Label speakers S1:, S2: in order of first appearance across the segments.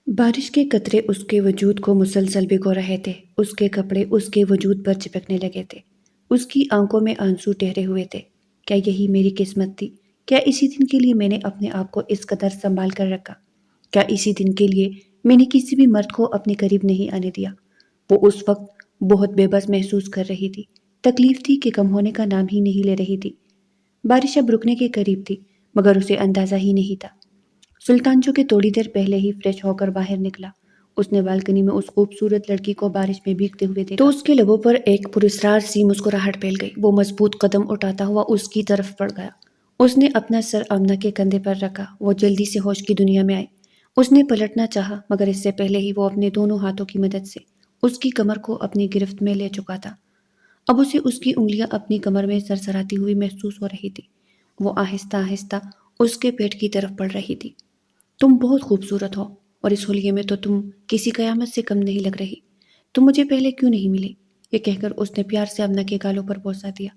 S1: بارش کے قطرے اس کے وجود کو مسلسل بھگو رہے تھے۔ اس کے کپڑے اس کے وجود پر چپکنے لگے تھے۔ اس کی آنکھوں میں آنسو ٹھہرے ہوئے تھے۔ کیا یہی میری قسمت تھی؟ کیا اسی دن کے لیے میں نے اپنے آپ کو اس قدر سنبھال کر رکھا؟ کیا اسی دن کے لیے میں نے کسی بھی مرد کو اپنے قریب نہیں آنے دیا؟ وہ اس وقت بہت بے بس محسوس کر رہی تھی۔ تکلیف تھی کہ کم ہونے کا نام ہی نہیں لے رہی تھی۔ بارش اب رکنے کے قریب تھی، مگر اسے اندازہ ہی نہیں تھا۔ سلطان جو کہ تھوڑی دیر پہلے ہی فریش ہو کر باہر نکلا، اس نے بالکنی میں اس خوبصورت لڑکی کو بارش میں بھیگتے ہوئے دیکھا تو اس کے لبوں پر ایک پراسرار سی مسکراہٹ پھیل گئی۔ وہ مضبوط قدم اٹھاتا ہوا اس کی طرف بڑھ گیا۔ اس نے اپنا سر آمنہ کے کندھے پر رکھا۔ وہ جلدی سے ہوش کی دنیا میں آئی۔ اس نے پلٹنا چاہا، مگر اس سے پہلے ہی وہ اپنے دونوں ہاتھوں کی مدد سے اس کی کمر کو اپنی گرفت میں لے چکا تھا۔ اب اسے اس کی انگلیاں اپنی کمر میں سرسراتی ہوئی محسوس ہو رہی تھی۔ وہ آہستہ آہستہ اس کے پیٹ کی طرف بڑھ رہی تھی۔ تم بہت خوبصورت ہو، اور اس حلیے میں تو تم کسی قیامت سے کم نہیں لگ رہی۔ تم مجھے پہلے کیوں نہیں ملی؟ یہ کہہ کر اس نے پیار سے آمنہ کے گالوں پر بوسہ دیا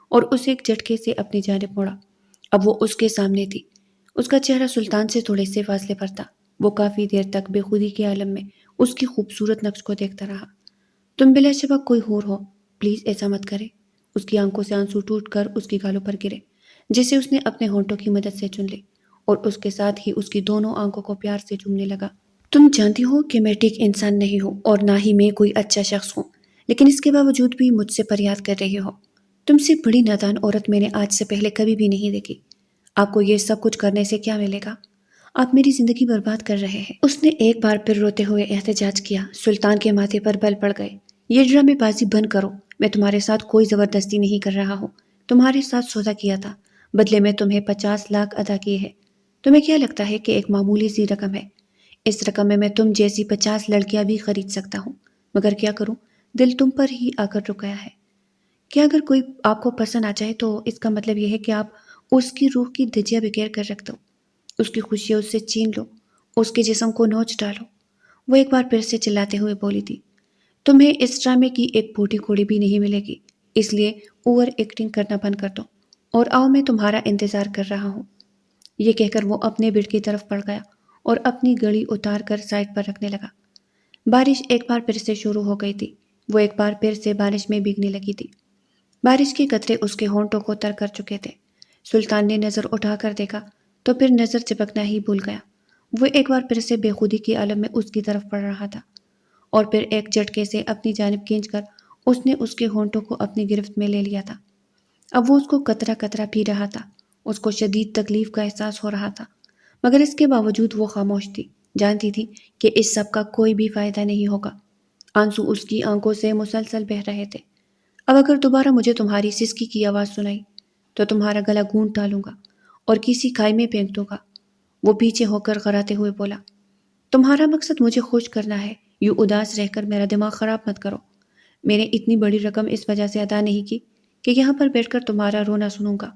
S1: اور اسے ایک جھٹکے سے اپنی جانب موڑا۔ اب وہ اس کے سامنے تھی۔ اس کا چہرہ سلطان سے تھوڑے سے فاصلے پر تھا۔ وہ کافی دیر تک بے خودی کے عالم میں اس کی خوبصورت نقش کو دیکھتا رہا۔ تم بلا شبہ کوئی ہور ہو، پلیز ایسا مت کرے۔ اس کی آنکھوں سے آنسو ٹوٹ کر اس کی گالوں پر گرے، جسے اس نے اپنے ہونٹوں کی مدد سے چن لی اور اس کے ساتھ ہی اس کی دونوں آنکھوں کو پیار سے چومنے لگا۔ تم جانتی ہو کہ میں ٹھیک انسان نہیں ہوں اور نہ ہی میں کوئی اچھا شخص ہوں، لیکن اس کے باوجود بھی مجھ سے فریاد کر رہی ہو۔ تم سے بڑی نادان عورت میں نے آج سے پہلے کبھی بھی نہیں دیکھی۔ آپ کو یہ سب کچھ کرنے سے کیا ملے گا؟ آپ میری زندگی برباد کر رہے ہیں۔ اس نے ایک بار پھر روتے ہوئے احتجاج کیا۔ سلطان کے ماتھے پر بل پڑ گئے۔ یہ ڈرامے بازی بند کرو۔ میں تمہارے ساتھ کوئی زبردستی نہیں کر رہا ہوں۔ تمہارے ساتھ سودا کیا تھا، بدلے میں تمہیں 50 لاکھ ادا کیے ہیں۔ تمہیں کیا لگتا ہے کہ ایک معمولی سی رقم ہے؟ اس رقم میں تم جیسی 50 لڑکیاں بھی خرید سکتا ہوں، مگر کیا کروں، دل تم پر ہی آ کر رک گیا ہے۔ کہ اگر کوئی آپ کو پسند آ جائے تو اس کا مطلب یہ ہے کہ آپ اس کی روح کی دھجیاں بکھیر کر رکھ دو، اس کی خوشیاں اس سے چھین لو، اس کے جسم کو نوچ ڈالو۔ وہ ایک بار پھر سے چلاتے ہوئے بولی تھی، تمہیں اس ڈرامے کی ایک پھوٹی کوڑی بھی نہیں ملے گی، اس لیے اوور ایکٹنگ کرنا بند کر دو اور آؤ، میں تمہارا انتظار کر رہا ہوں۔ یہ کہہ کر وہ اپنے بیڈ کی طرف بڑھ گیا اور اپنی گھڑی اتار کر سائڈ پر رکھنے لگا۔ بارش ایک بار پھر سے شروع ہو گئی تھی۔ وہ ایک بار پھر سے بارش میں بھیگنے لگی تھی۔ بارش کے قطرے اس کے ہونٹوں کو تر کر چکے تھے۔ سلطان نے نظر اٹھا کر دیکھا تو پھر نظر چپکنا ہی بھول گیا۔ وہ ایک بار پھر سے بے خودی کے عالم میں اس کی طرف بڑھ رہا تھا اور پھر ایک جھٹکے سے اپنی جانب کھینچ کر اس نے اس کے ہونٹوں کو اپنی گرفت میں لے لیا تھا۔ اب وہ اس کو قطرہ قطرہ پی رہا تھا۔ اس کو شدید تکلیف کا احساس ہو رہا تھا، مگر اس کے باوجود وہ خاموش تھی، جانتی تھی کہ اس سب کا کوئی بھی فائدہ نہیں ہوگا۔ آنسو اس کی آنکھوں سے مسلسل بہہ رہے تھے۔ اب اگر دوبارہ مجھے تمہاری سسکی کی آواز سنائی تو تمہارا گلا گھونٹ ڈالوں گا اور کسی کھائی میں پھینک دوں گا۔ وہ پیچھے ہو کر غراتے ہوئے بولا، تمہارا مقصد مجھے خوش کرنا ہے، یوں اداس رہ کر میرا دماغ خراب مت کرو۔ میں نے اتنی بڑی رقم اس وجہ سے ادا نہیں کی کہ یہاں پر بیٹھ کر تمہارا رونا سنوں گا۔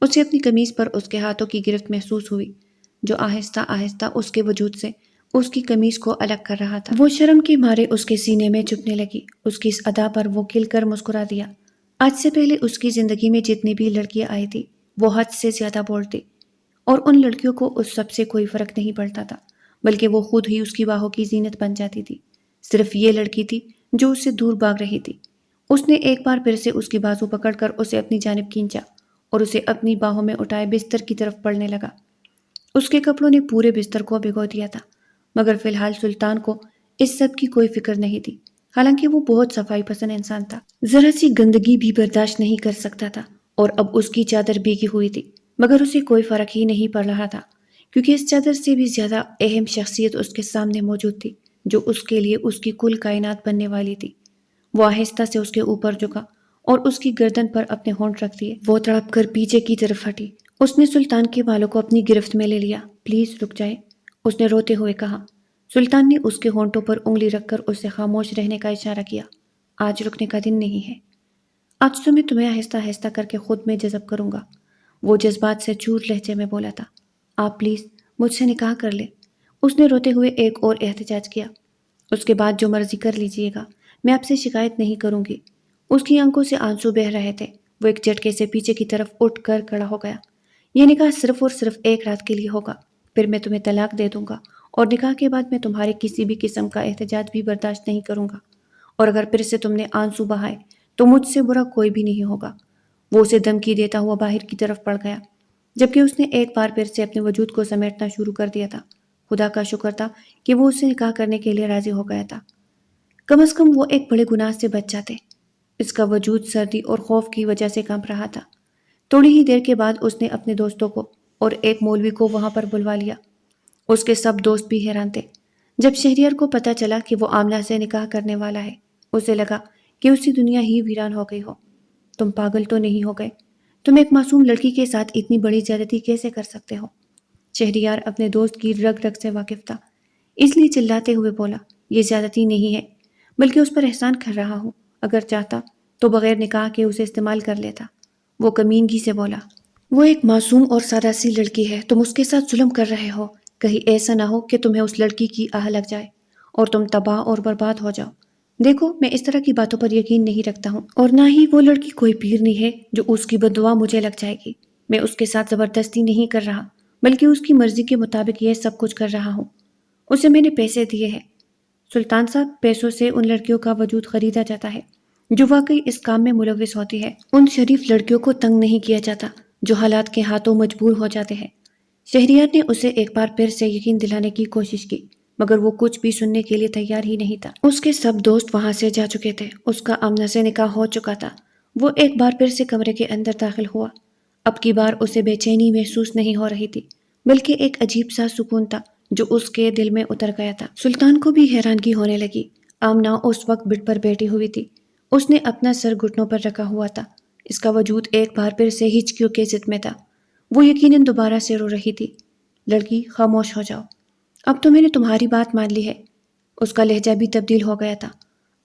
S1: اسے اپنی قمیض پر اس کے ہاتھوں کی گرفت محسوس ہوئی، جو آہستہ آہستہ اس کے وجود سے اس کی قمیض کو الگ کر رہا تھا۔ وہ شرم کے مارے اس کے سینے میں چپنے لگی۔ اس کی اس ادا پر وہ کھل کر مسکرا دیا۔ آج سے پہلے اس کی زندگی میں جتنی بھی لڑکیاں آئی تھی، وہ حد سے زیادہ بولتی، اور ان لڑکیوں کو اس سب سے کوئی فرق نہیں پڑتا تھا، بلکہ وہ خود ہی اس کی باہوں کی زینت بن جاتی تھی۔ صرف یہ لڑکی تھی جو اس سے دور بھاگ رہی تھی۔ اس نے ایک بار پھر سے اس کی بازو پکڑ کر اسے اپنی جانب کھینچا اور اسے اپنی باہوں میں اٹھائے بستر کی طرف بڑھنے لگا۔ اس کے کپڑوں نے پورے بستر کو بھگو دیا تھا، مگر فی الحال سلطان کو اس سب کی کوئی فکر نہیں تھی، حالانکہ وہ بہت صفائی پسند انسان تھا۔ ذرا سی گندگی بھی برداشت نہیں کر سکتا تھا، اور اب اس کی چادر بھیگی ہوئی تھی، مگر اسے کوئی فرق ہی نہیں پڑ رہا تھا، کیونکہ اس چادر سے بھی زیادہ اہم شخصیت اس کے سامنے موجود تھی، جو اس کے لیے اس کی کل کائنات بننے والی تھی۔ وہ آہستہ سے اس کے اوپر جھکا اور اس کی گردن پر اپنے ہونٹ رکھ دیے۔ وہ تڑپ کر پیچھے کی طرف ہٹی۔ اس نے سلطان کے بالوں کو اپنی گرفت میں لے لیا۔ پلیز رک جائے، اس نے روتے ہوئے کہا۔ سلطان نے اس کے ہونٹوں پر انگلی رکھ کر اسے خاموش رہنے کا اشارہ کیا۔ آج رکنے کا دن نہیں ہے، آج تو میں تمہیں آہستہ آہستہ کر کے خود میں جذب کروں گا، وہ جذبات سے چور لہجے میں بولا تھا۔ آپ پلیز مجھ سے نکاح کر لیں، اس نے روتے ہوئے ایک اور احتجاج کیا۔ اس کے بعد جو مرضی کر لیجئے گا، میں آپ سے شکایت نہیں کروں گی۔ اس کی آنکھوں سے آنسو بہہ رہے تھے۔ وہ ایک جھٹکے سے پیچھے کی طرف اٹھ کر کھڑا ہو گیا۔ یہ نکاح صرف اور صرف ایک رات کے لیے ہوگا، پھر میں تمہیں طلاق دے دوں گا اور نکاح کے بعد میں تمہارے کسی بھی قسم کا احتجاج بھی برداشت نہیں کروں گا، اور اگر پھر سے تم نے آنسو بہائے تو مجھ سے برا کوئی بھی نہیں ہوگا۔ وہ اسے دھمکی دیتا ہوا باہر کی طرف بڑھ گیا، جبکہ اس نے ایک بار پھر سے اپنے وجود کو سمیٹنا شروع کر دیا تھا۔ خدا کا شکر تھا کہ وہ اس سے نکاح کرنے کے لیے راضی ہو گیا تھا۔ کم از کم وہ ایک بڑے گناہ سے بچ جاتے۔ اس کا وجود سردی اور خوف کی وجہ سے کانپ رہا تھا۔ تھوڑی ہی دیر کے بعد اس نے اپنے دوستوں کو اور ایک مولوی کو وہاں پر بلوا لیا۔ اس کے سب دوست بھی حیران تھے جب شہریار کو پتہ چلا کہ وہ آمنہ سے نکاح کرنے والا ہے۔ اسے لگا کہ اس کی دنیا ہی ویران ہو گئی ہو۔ تم پاگل تو نہیں ہو گئے؟ تم ایک معصوم لڑکی کے ساتھ اتنی بڑی زیادتی کیسے کر سکتے ہو؟ شہریار اپنے دوست کی رگ رگ سے واقف تھا، اس لیے چلاتے ہوئے بولا، یہ زیادتی نہیں ہے، بلکہ اس پر احسان کر رہا ہوں۔ اگر چاہتا تو بغیر نکاح کے اسے استعمال کر لیتا۔ وہ کمینگی سے بولا، وہ ایک معصوم اور سادہ سی لڑکی ہے، تم اس کے ساتھ ظلم کر رہے ہو۔ کہیں ایسا نہ ہو کہ تمہیں اس لڑکی کی آہ لگ جائے اور تم تباہ اور برباد ہو جاؤ۔ دیکھو، میں اس طرح کی باتوں پر یقین نہیں رکھتا ہوں، اور نہ ہی وہ لڑکی کوئی پیرنی ہے جو اس کی بد دعا مجھے لگ جائے گی۔ میں اس کے ساتھ زبردستی نہیں کر رہا، بلکہ اس کی مرضی کے مطابق یہ سب کچھ کر رہا ہوں۔ اسے میں نے پیسے دیے ہیں۔ سلطان صاحب، پیسوں سے ان لڑکیوں کا وجود خریدا جاتا ہے جو واقعی اس کام میں ملوث ہوتی ہے۔ ان شریف لڑکیوں کو تنگ نہیں کیا جاتا جو حالات کے ہاتھوں مجبور ہو جاتے ہیں۔ شہریار نے اسے ایک بار پھر سے یقین دلانے کی کوشش کی، مگر وہ کچھ بھی سننے کے لیے تیار ہی نہیں تھا۔ اس کے سب دوست وہاں سے جا چکے تھے، اس کا آمنہ سے نکاح ہو چکا تھا۔ وہ ایک بار پھر سے کمرے کے اندر داخل ہوا۔ اب کی بار اسے بے چینی محسوس نہیں ہو رہی تھی، بلکہ ایک عجیب سا سکون تھا جو اس کے دل میں اتر گیا تھا۔ سلطان کو بھی حیرانگی ہونے لگی۔ آمنہ اس وقت بٹ پر بیٹھی ہوئی تھی، اس نے اپنا سر گھٹنوں پر رکھا ہوا تھا۔ اس کا وجود ایک بار پھر سے ہچکیوں کے ضد میں تھا۔ وہ یقیناً دوبارہ سے رو رہی تھی۔ لڑکی، خاموش ہو جاؤ، اب تو میں نے تمہاری بات مان لی ہے۔ اس کا لہجہ بھی تبدیل ہو گیا تھا۔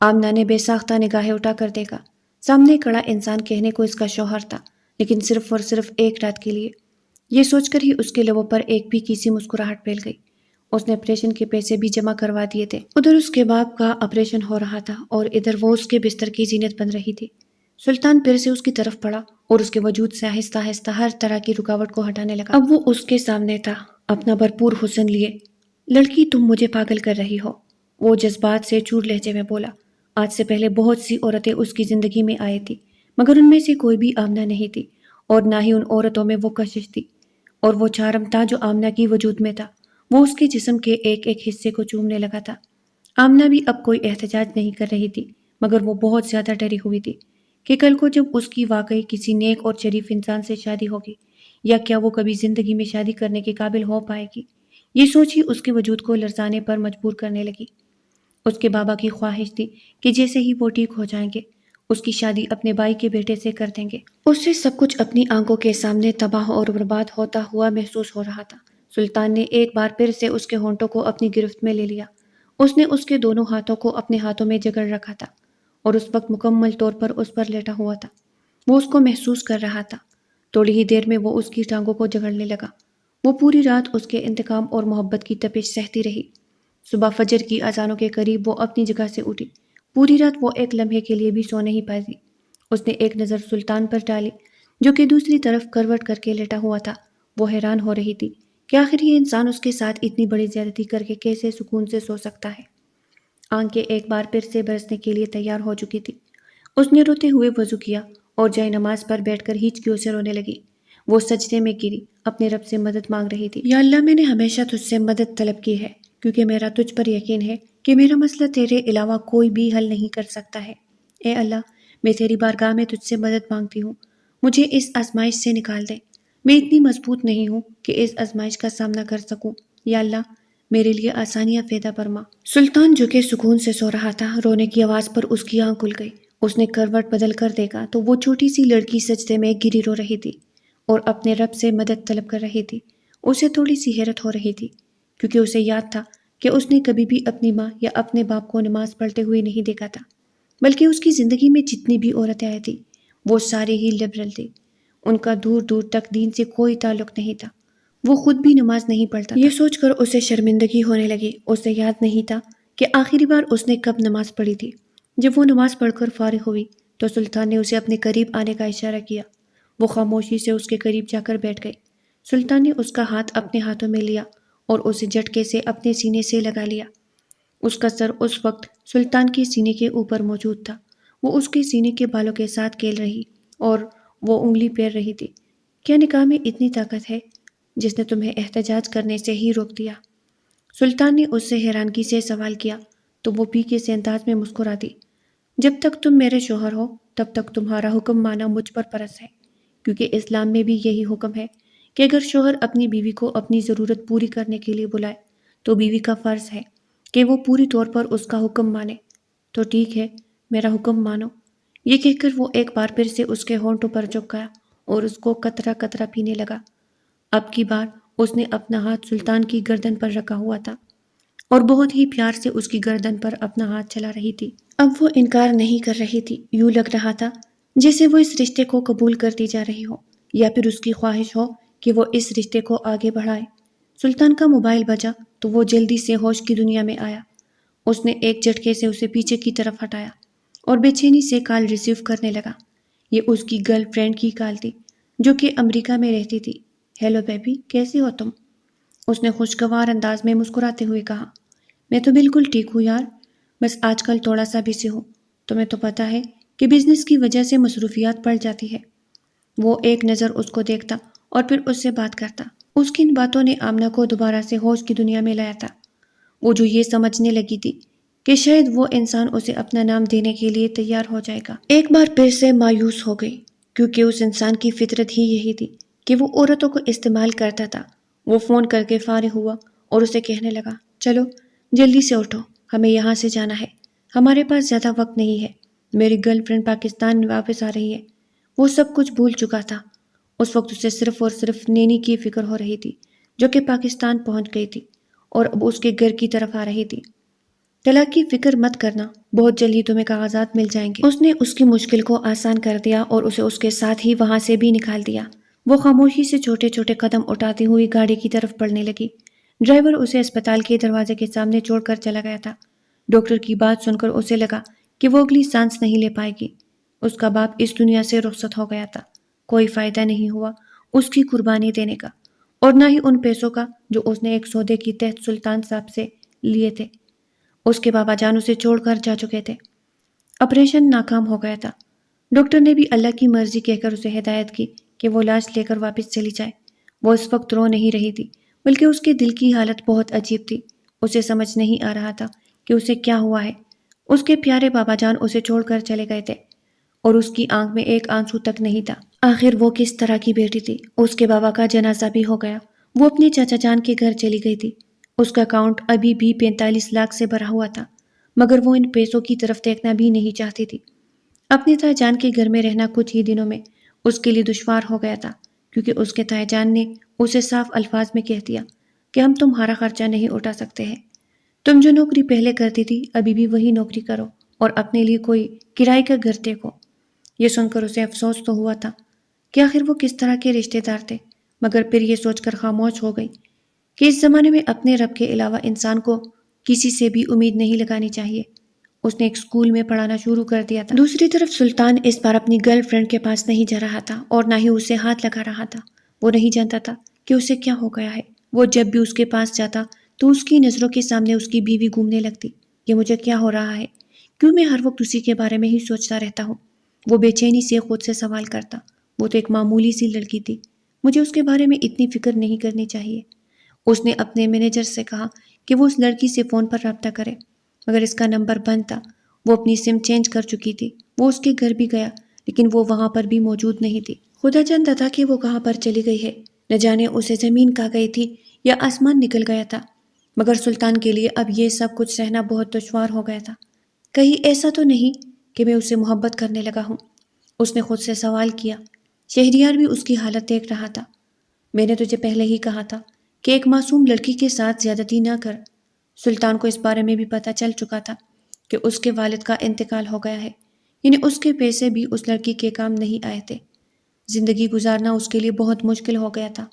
S1: آمنہ نے بے ساختہ نگاہیں اٹھا کر دیکھا۔ سامنے کھڑا انسان کہنے کو اس کا شوہر تھا، لیکن صرف اور صرف ایک رات کے لیے۔ یہ سوچ کر ہی اس کے لبوں پر ایک بھی کسی مسکراہٹ پھیل گئی۔ اس نے آپریشن کے پیسے بھی جمع کروا دیے تھے۔ ادھر اس کے باپ کا آپریشن ہو رہا تھا اور ادھر وہ اس کے بستر کی زینت بن رہی تھی۔ سلطان پھر سے اس کی طرف پڑا اور اس کے وجود سے آہستہ آہستہ ہر طرح کی رکاوٹ کو ہٹانے لگا۔ اب وہ اس کے سامنے تھا، اپنا بھرپور حسن لیے۔ لڑکی، تم مجھے پاگل کر رہی ہو، وہ جذبات سے چور لہجے میں بولا۔ آج سے پہلے بہت سی عورتیں اس کی زندگی میں آئی تھی، مگر ان میں سے کوئی بھی آمنہ نہیں تھی، اور نہ ہی ان عورتوں میں وہ کشش تھی اور وہ چارم تھا جو آمنہ کی وجود میں تھا۔ وہ اس کے جسم کے ایک ایک حصے کو چومنے لگا تھا۔ آمنہ بھی اب کوئی احتجاج نہیں کر رہی تھی، مگر وہ بہت زیادہ ڈری ہوئی تھی کہ کل کو جب اس کی واقعی کسی نیک اور شریف انسان سے شادی ہوگی، یا کیا وہ کبھی زندگی میں شادی کرنے کے قابل ہو پائے گی۔ یہ سوچ ہی اس کے وجود کو لرزانے پر مجبور کرنے لگی۔ اس کے بابا کی خواہش تھی کہ جیسے ہی وہ ٹھیک ہو جائیں گے، اس کی شادی اپنے بھائی کے بیٹے سے کر دیں گے۔ اس سے سب کچھ اپنی آنکھوں کے سامنے تباہ اور برباد ہوتا ہوا محسوس ہو رہا تھا۔ سلطان نے ایک بار پھر سے اس کے ہونٹوں کو اپنی گرفت میں لے لیا۔ اس نے اس کے دونوں ہاتھوں کو اپنے ہاتھوں میں جگڑ رکھا تھا اور اس وقت مکمل طور پر اس پر لیٹا ہوا تھا۔ وہ اس کو محسوس کر رہا تھا۔ تھوڑی ہی دیر میں وہ اس کی ٹانگوں کو جگڑنے لگا۔ وہ پوری رات اس کے انتقام اور محبت کی تپش سہتی رہی۔ صبح فجر کی اذانوں کے قریب وہ اپنی جگہ سے اٹھی۔ پوری رات وہ ایک لمحے کے لیے بھی سو نہیں پائی۔ اس نے ایک نظر سلطان پر ڈالی جو کہ دوسری طرف کروٹ کر کے لیٹا ہوا تھا۔ وہ حیران ہو رہی تھی کہ آخر یہ انسان اس کے ساتھ اتنی بڑی زیادتی کر کے کیسے سکون سے سو سکتا ہے۔ آنکھیں ایک بار پھر سے برسنے کے لیے تیار ہو چکی تھی۔ اس نے روتے ہوئے وضو کیا اور جائے نماز پر بیٹھ کر ہچکیوں سے رونے لگی۔ وہ سجدے میں گری، اپنے رب سے مدد مانگ رہی تھی۔ یا اللہ، میں نے ہمیشہ تجھ سے مدد طلب کی ہے، کیونکہ میرا تجھ پر یقین ہے کہ میرا مسئلہ تیرے علاوہ کوئی بھی حل نہیں کر سکتا ہے۔ اے اللہ، میں تیری بارگاہ میں تجھ سے مدد مانگتی ہوں، مجھے اس آزمائش سے نکال دے۔ میں اتنی مضبوط نہیں ہوں کہ اس آزمائش کا سامنا کر سکوں۔ یا اللہ، میرے لیے آسانیاں پیدا فرما۔ سلطان جو کہ سکون سے سو رہا تھا، رونے کی آواز پر اس کی آنکھ کھل گئی۔ اس نے کروٹ بدل کر دیکھا تو وہ چھوٹی سی لڑکی سجدے میں گری رو رہی تھی اور اپنے رب سے مدد طلب کر رہی تھی۔ اسے تھوڑی سی حیرت ہو رہی تھی، کیونکہ اسے یاد تھا کہ اس نے کبھی بھی اپنی ماں یا اپنے باپ کو نماز پڑھتے ہوئے نہیں دیکھا تھا، بلکہ اس کی زندگی میں جتنی بھی عورتیں آئی تھیں وہ ساری ہی لبرل تھی۔ ان کا دور دور تک دین سے کوئی تعلق نہیں تھا۔ وہ خود بھی نماز نہیں پڑھتا تھا۔ یہ سوچ کر اسے شرمندگی ہونے لگی۔ اسے یاد نہیں تھا کہ آخری بار اس نے کب نماز پڑھی تھی۔ جب وہ نماز پڑھ کر فارغ ہوئی تو سلطان نے اسے اپنے قریب آنے کا اشارہ کیا۔ وہ خاموشی سے اس کے قریب جا کر بیٹھ گئی۔ سلطان نے اس کا ہاتھ اپنے ہاتھوں میں لیا اور اسے جھٹکے سے اپنے سینے سے لگا لیا۔ اس کا سر اس وقت سلطان کے سینے کے اوپر موجود تھا۔ وہ اس کے سینے کے بالوں کے ساتھ کھیل رہی اور وہ انگلی پھیر رہی تھی۔ کیا نکاح میں اتنی طاقت ہے جس نے تمہیں احتجاج کرنے سے ہی روک دیا؟ سلطان نے اس سے حیرانگی سے سوال کیا تو وہ پھیکے سے انداز میں مسکرا دی۔ جب تک تم میرے شوہر ہو تب تک تمہارا حکم مانا مجھ پر فرض ہے، کیونکہ اسلام میں بھی یہی حکم ہے کہ اگر شوہر اپنی بیوی کو اپنی ضرورت پوری کرنے کے لیے بلائے تو بیوی کا فرض ہے کہ وہ پوری طور پر اس کا حکم مانے۔ تو ٹھیک ہے، میرا حکم مانو۔ یہ کہہ کر وہ ایک بار پھر سے اس کے ہونٹوں پر جھک گیا اور اس کو قطرہ قطرہ پینے لگا۔ اب کی بار اس نے اپنا ہاتھ سلطان کی گردن پر رکھا ہوا تھا اور بہت ہی پیار سے اس کی گردن پر اپنا ہاتھ چلا رہی تھی۔ اب وہ انکار نہیں کر رہی تھی، یوں لگ رہا تھا جیسے وہ اس رشتے کو قبول کرتی جا رہی ہو یا پھر اس کی خواہش ہو کہ وہ اس رشتے کو آگے بڑھائے۔ سلطان کا موبائل بجا تو وہ جلدی سے ہوش کی دنیا میں آیا۔ اس نے ایک جھٹکے سے اسے پیچھے کی طرف ہٹایا اور بے چینی سے کال ریسیو کرنے لگا۔ یہ اس کی گرل فرینڈ کی کال تھی جو کہ امریکہ میں رہتی تھی۔ ہیلو بیبی، کیسی ہو تم؟ اس نے خوشگوار انداز میں مسکراتے ہوئے کہا۔ میں تو بالکل ٹھیک ہوں یار، بس آج کل تھوڑا سا بزی ہوں۔ تمہیں تو پتہ ہے کہ بزنس کی وجہ سے مصروفیات بڑھ جاتی ہے۔ وہ ایک نظر اس کو دیکھتا اور پھر اس سے بات کرتا۔ اس کی ان باتوں نے آمنہ کو دوبارہ سے ہوش کی دنیا میں لایا تھا۔ وہ جو یہ سمجھنے لگی تھی کہ شاید وہ انسان اسے اپنا نام دینے کے لیے تیار ہو جائے گا، ایک بار پھر سے مایوس ہو گئی، کیونکہ اس انسان کی فطرت ہی یہی تھی کہ وہ عورتوں کو استعمال کرتا تھا۔ وہ فون کر کے فارغ ہوا اور اسے کہنے لگا، چلو جلدی سے اٹھو، ہمیں یہاں سے جانا ہے، ہمارے پاس زیادہ وقت نہیں ہے، میری گرل فرینڈ پاکستان واپس آ رہی ہے۔ وہ سب کچھ بھول چکا تھا۔ اس وقت اسے صرف اور صرف نینی کی فکر ہو رہی تھی جو کہ پاکستان پہنچ گئی تھی اور اب اس کے گھر کی طرف آ رہی تھی۔ طلاق کی فکر مت کرنا، بہت جلدی تمہیں کاغذات مل جائیں گے۔ اس نے اس کی مشکل کو آسان کر دیا اور اسے اس کے ساتھ ہی وہاں سے بھی نکال دیا۔ وہ خاموشی سے چھوٹے چھوٹے قدم اٹھاتی ہوئی گاڑی کی طرف بڑھنے لگی۔ ڈرائیور اسے اسپتال کے دروازے کے سامنے چھوڑ کر چلا گیا تھا۔ ڈاکٹر کی بات سن کر اسے لگا کہ وہ اگلی سانس نہیں لے پائے گی۔ اس کا باپ اس دنیا سے رخصت ہو گیا تھا۔ کوئی فائدہ نہیں ہوا اس کی قربانی دینے کا، اور نہ ہی ان پیسوں کا جو اس نے ایک سودے کی تحت سلطان صاحب سے لیے تھے۔ اس کے بابا جان اسے چھوڑ کر جا چکے تھے۔ آپریشن ناکام ہو گیا تھا۔ ڈاکٹر نے بھی اللہ کی مرضی کہہ کر اسے ہدایت کی کہ وہ لاش لے کر واپس چلی جائے۔ وہ اس وقت رو نہیں رہی تھی، بلکہ اس کے دل کی حالت بہت عجیب تھی۔ اسے سمجھ نہیں آ رہا تھا کہ اسے کیا ہوا ہے۔ اس کے پیارے بابا جان اسے چھوڑ کر چلے گئے تھے اور اس کی آنکھ میں ایک آنسو تک نہیں تھا۔ آخر وہ کس طرح کی بیٹی تھی؟ اس کے بابا کا جنازہ بھی ہو گیا۔ وہ اپنے چاچا جان کے گھر چلی گئی تھی۔ اس کا اکاؤنٹ ابھی بھی 45 لاکھ سے بھرا ہوا تھا، مگر وہ ان پیسوں کی طرف دیکھنا بھی نہیں چاہتی تھی۔ اپنے تائی جان کے گھر میں رہنا کچھ ہی دنوں میں اس کے لیے دشوار ہو گیا تھا، کیونکہ اس کے تائی جان نے اسے صاف الفاظ میں کہہ دیا کہ ہم تمہارا خرچہ نہیں اٹھا سکتے ہیں۔ تم جو نوکری پہلے کرتی تھی ابھی بھی وہی نوکری کرو اور اپنے لیے کوئی کرائے کا گھر دیکھو۔ یہ سن کر اسے افسوس تو ہوا تھا کہ آخر وہ کس طرح کے رشتے دار تھے، مگر پھر یہ سوچ کر خاموش ہو گئی کہ اس زمانے میں اپنے رب کے علاوہ انسان کو کسی سے بھی امید نہیں لگانی چاہیے۔ اس نے ایک اسکول میں پڑھانا شروع کر دیا تھا۔ دوسری طرف سلطان اس بار اپنی گرل فرینڈ کے پاس نہیں جا رہا تھا اور نہ ہی اسے ہاتھ لگا رہا تھا۔ وہ نہیں جانتا تھا کہ اسے کیا ہو گیا ہے۔ وہ جب بھی اس کے پاس جاتا تو اس کی نظروں کے سامنے اس کی بیوی گھومنے لگتی۔ یہ مجھے کیا ہو رہا ہے؟ کیوں میں ہر وقت اسی کے بارے میں ہی سوچتا رہتا ہوں؟ وہ بے چینی سے خود سے سوال کرتا۔ وہ تو ایک معمولی سی لڑکی تھی، مجھے اس کے بارے میں اتنی فکر نہیں کرنی چاہیے۔ اس نے اپنے مینیجر سے کہا کہ وہ اس لڑکی سے فون پر رابطہ کرے، مگر اس کا نمبر بند تھا۔ وہ اپنی سم چینج کر چکی تھی۔ وہ اس کے گھر بھی گیا، لیکن وہ وہاں پر بھی موجود نہیں تھی۔ خدا جانتا تھا کہ وہ کہاں پر چلی گئی ہے، نہ جانے اسے زمین کھا گئی تھی یا آسمان نکل گیا تھا۔ مگر سلطان کے لیے اب یہ سب کچھ سہنا بہت دشوار ہو گیا تھا۔ کہیں ایسا تو نہیں کہ میں اسے محبت کرنے لگا ہوں؟ اس نے خود سے سوال کیا۔ شہریار بھی اس کی حالت دیکھ رہا تھا۔ میں نے تجھے پہلے ہی کہا تھا کہ ایک معصوم لڑکی کے ساتھ زیادتی نہ کر۔ سلطان کو اس بارے میں بھی پتہ چل چکا تھا کہ اس کے والد کا انتقال ہو گیا ہے، یعنی اس کے پیسے بھی اس لڑکی کے کام نہیں آئے تھے۔ زندگی گزارنا اس کے لیے بہت مشکل ہو گیا تھا۔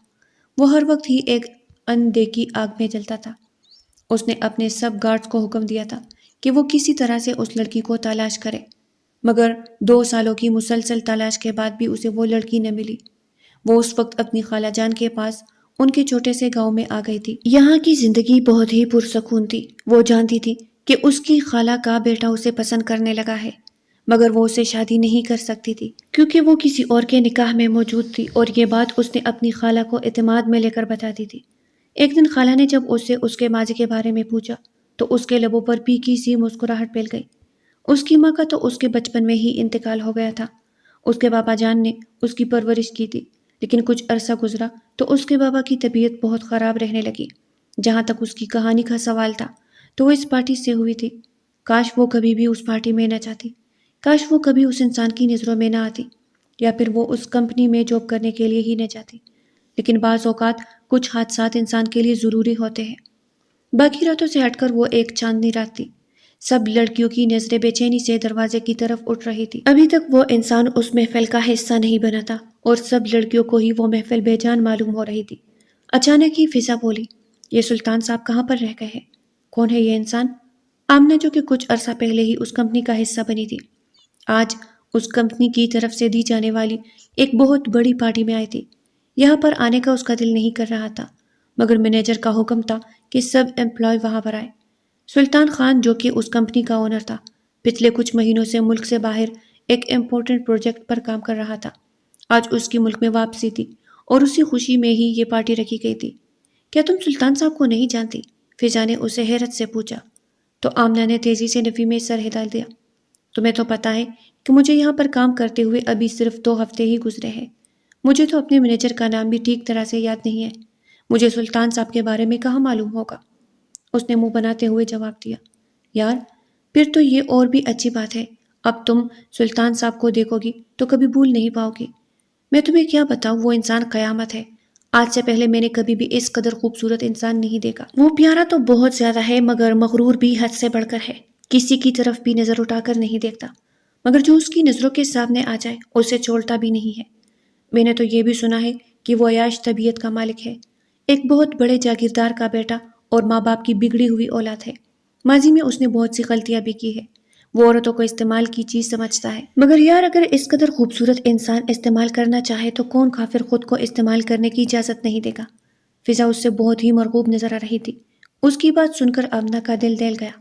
S1: وہ ہر وقت ہی ایک اندیکھی آگ میں جلتا تھا۔ اس نے اپنے سب گارڈز کو حکم دیا تھا کہ وہ کسی طرح سے اس لڑکی کو تلاش کرے، مگر 2 سالوں کی مسلسل تلاش کے بعد بھی اسے وہ لڑکی نہ ملی۔ وہ اس وقت اپنی خالہ جان کے پاس ان کے چھوٹے سے گاؤں میں آ گئی تھی۔ یہاں کی زندگی بہت ہی پرسکون تھی۔ وہ جانتی تھی کہ اس کی خالہ کا بیٹا اسے پسند کرنے لگا ہے، مگر وہ اسے شادی نہیں کر سکتی تھی کیونکہ وہ کسی اور کے نکاح میں موجود تھی، اور یہ بات اس نے اپنی خالہ کو اعتماد میں لے کر بتا دی تھی۔ ایک دن خالہ نے جب اس سے اس کے ماضی کے بارے میں پوچھا تو اس کے لبوں پر پھیکی سی مسکراہٹ پھیل گئی۔ اس کی ماں کا تو اس کے بچپن میں ہی انتقال ہو گیا تھا۔ اس کے بابا جان نے اس کی پرورش کی تھی، لیکن کچھ عرصہ گزرا تو اس کے بابا کی طبیعت بہت خراب رہنے لگی۔ جہاں تک اس کی کہانی کا سوال تھا تو وہ اس پارٹی سے ہوئی تھی۔ کاش وہ کبھی بھی اس پارٹی میں نہ جاتی، کاش وہ کبھی اس انسان کی نظروں میں نہ آتی، یا پھر وہ اس کمپنی میں جاب کرنے کے لیے ہی نہ جاتی۔ لیکن بعض اوقات کچھ حادثات انسان کے لیے ضروری ہوتے ہیں۔ باقی راتوں سے ہٹ کر وہ ایک چاندنی رات تھی۔ سب لڑکیوں کی نظریں بے چینی سے دروازے کی طرف اٹھ رہی تھی۔ ابھی تک وہ انسان اس محفل کا حصہ نہیں بنا تھا، اور سب لڑکیوں کو ہی وہ محفل بے جان معلوم ہو رہی تھی۔ اچانک ہی فضا بولی، یہ سلطان صاحب کہاں پر رہ گئے ہیں؟ کون ہے یہ انسان؟ آمنہ، جو کہ کچھ عرصہ پہلے ہی اس کمپنی کا حصہ بنی تھی، آج اس کمپنی کی طرف سے دی جانے والی ایک بہت بڑی پارٹی میں آئی تھی۔ یہاں پر آنے کا اس کا دل نہیں کر رہا تھا، مگر مینیجر کا حکم تھا کہ سب امپلائی وہاں پر آئے۔ سلطان خان، جو کہ اس کمپنی کا اونر تھا، پچھلے کچھ مہینوں سے ملک سے باہر ایک امپورٹنٹ پروجیکٹ پر کام کر رہا تھا۔ آج اس کی ملک میں واپسی تھی، اور اسی خوشی میں ہی یہ پارٹی رکھی گئی تھی۔ کیا تم سلطان صاحب کو نہیں جانتی؟ فضا نے اسے حیرت سے پوچھا، تو آمنہ نے تیزی سے نفی میں سر ہلا دیا۔ تمہیں تو پتا ہے کہ مجھے یہاں پر کام کرتے ہوئے ابھی صرف 2 ہفتے ہی گزرے ہیں۔ مجھے تو اپنے مینیجر کا نام بھی ٹھیک طرح سے یاد نہیں ہے۔ مجھے سلطان صاحب کے بارے میں کہاں معلوم ہوگا؟ اس نے منہ بناتے ہوئے جواب دیا۔ یار، پھر تو یہ اور بھی اچھی بات ہے۔ اب تم سلطان صاحب کو دیکھو گی تو کبھی بھول نہیں پاؤ گی۔ میں تمہیں کیا بتاؤں، وہ انسان قیامت ہے۔ آج سے پہلے میں نے کبھی بھی اس قدر خوبصورت انسان نہیں دیکھا۔ وہ پیارا تو بہت زیادہ ہے، مگر مغرور بھی حد سے بڑھ کر ہے۔ کسی کی طرف بھی نظر اٹھا کر نہیں دیکھتا، مگر جو اس کی نظروں کے سامنے آ جائے اسے چھوڑتا بھی نہیں ہے۔ میں نے تو یہ بھی سنا ہے کہ وہ عیاش طبیعت کا مالک ہے، ایک بہت بڑے جاگیردار کا بیٹا، اور ماں باپ کی بگڑی ہوئی اولاد ہے۔ ماضی میں اس نے بہت سی غلطیاں بھی کی ہے۔ وہ عورتوں کو استعمال کی چیز سمجھتا ہے، مگر یار، اگر اس قدر خوبصورت انسان استعمال کرنا چاہے تو کون کافر خود کو استعمال کرنے کی اجازت نہیں دے گا؟ فضا اس سے بہت ہی مرغوب نظر آ رہی تھی۔ اس کی بات سن کر آمنہ کا دل دہل گیا۔